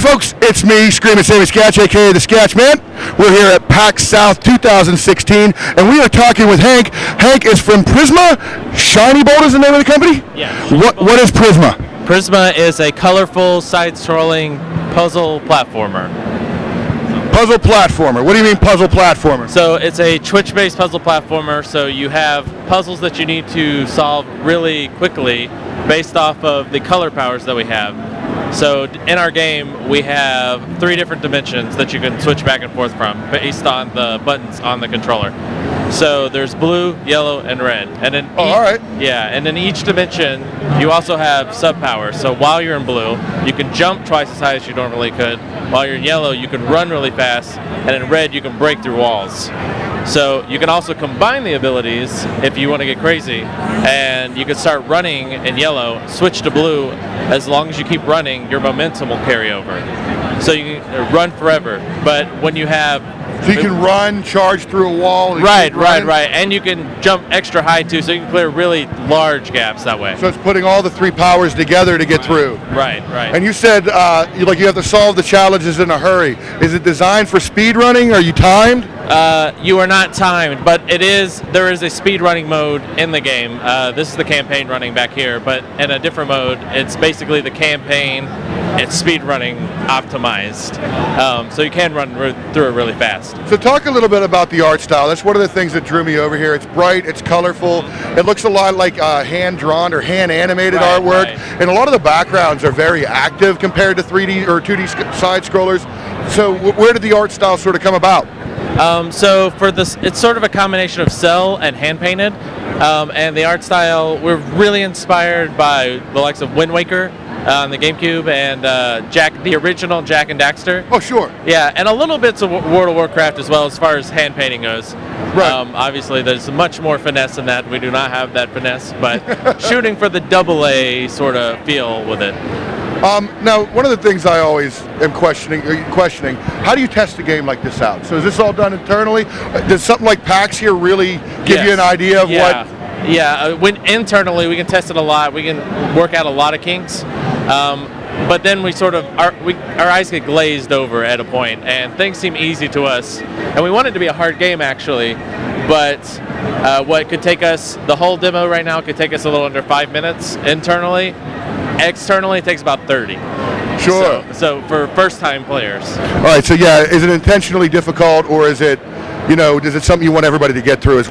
folks, it's me, Screaming Sammy Sketch, aka the Sketch Man. We're here at PAX South 2016, and we are talking with Hank. Hank is from Prisma. Shiny Bolt is the name of the company? Yeah. What is Prisma? Prisma is a colorful, side-scrolling puzzle platformer. Puzzle platformer. What do you mean puzzle platformer? So it's a Twitch-based puzzle platformer, so you have puzzles that you need to solve really quickly based off of the color powers that we have. So in our game, we have 3 different dimensions that you can switch back and forth from based on the buttons on the controller. So there's blue, yellow, and red. And in all right. Yeah, and in each dimension, you also have sub-powers. So while you're in blue, you can jump twice as high as you normally could. While you're in yellow, you can run really fast. And in red, you can break through walls. So you can also combine the abilities if you want to get crazy, and you can start running in yellow, switch to blue. As long as you keep running, your momentum will carry over. So you can run forever. But when you have... So you can run, charge through a wall. And right. And you can jump extra high too, so you can clear really large gaps that way. So it's putting all the 3 powers together to get through. Right. And you said you have to solve the challenges in a hurry. Is it designed for speed running? Are you timed? You are not timed, but there is a speed running mode in the game. This is the campaign running back here, but in a different mode, it's basically the campaign. It's speed running optimized, so you can run through it really fast. So talk a little bit about the art style. That's one of the things that drew me over here. It's bright, it's colorful, it looks a lot like hand-drawn or hand-animated artwork, and a lot of the backgrounds are very active compared to 3D or 2D side-scrollers. So where did the art style sort of come about? So for this, it's sort of a combination of cell and hand-painted, and the art style, we're really inspired by the likes of Wind Waker on the GameCube and the original Jak and Daxter. Oh, sure. Yeah, and a little bits of World of Warcraft as well as far as hand painting goes. Right. Obviously, there's much more finesse in that. We do not have that finesse, but shooting for the AA sort of feel with it. Now, one of the things I always am questioning, how do you test a game like this out? So is this all done internally? Does something like PAX here really give you an idea of what? Yeah, when internally we can test it a lot. We can work out a lot of kinks. But then we sort of, our eyes get glazed over at a point, and things seem easy to us. And we want it to be a hard game, actually, but what could take us, the whole demo right now could take us a little under 5 minutes internally. Externally, it takes about 30. Sure. So for first-time players. All right, so yeah, is it intentionally difficult, or is it, is it something you want everybody to get through?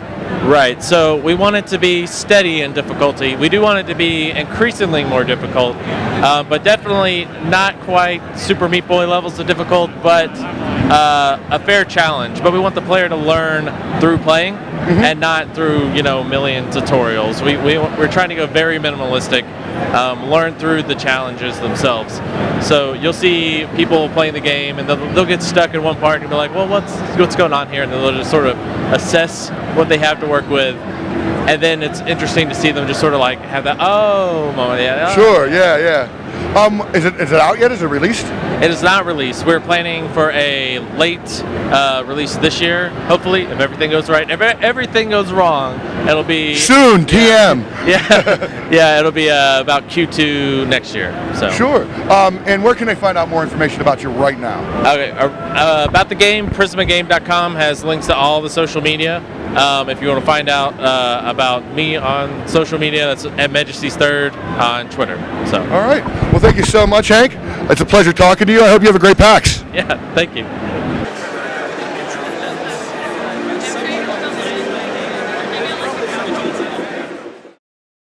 Right, so we want it to be steady in difficulty. We do want it to be increasingly more difficult, but definitely not quite Super Meat Boy levels of difficult, but a fair challenge. But we want the player to learn through playing and not through, million tutorials. We're trying to go very minimalistic, learn through the challenges themselves. So you'll see people playing the game, and they'll get stuck in one part and be like, well, what's going on here? And they'll just sort of assess what they have to work with, and then it's interesting to see them just sort of like have that moment. Yeah. Sure. Yeah. Is it out yet? Is it released? It is not released. We're planning for a late release this year. Hopefully, if everything goes right. If everything goes wrong, it'll be soon. TM. Yeah. It'll be about Q2 next year. So sure. And where can they find out more information about you right now? Okay. About the game, PrismaGame.com has links to all the social media. If you want to find out about me on social media, that's at Majesty's Third on Twitter. So. All right. Well, thank you so much, Hank. It's a pleasure talking to you. I hope you have a great PAX. Yeah. Thank you.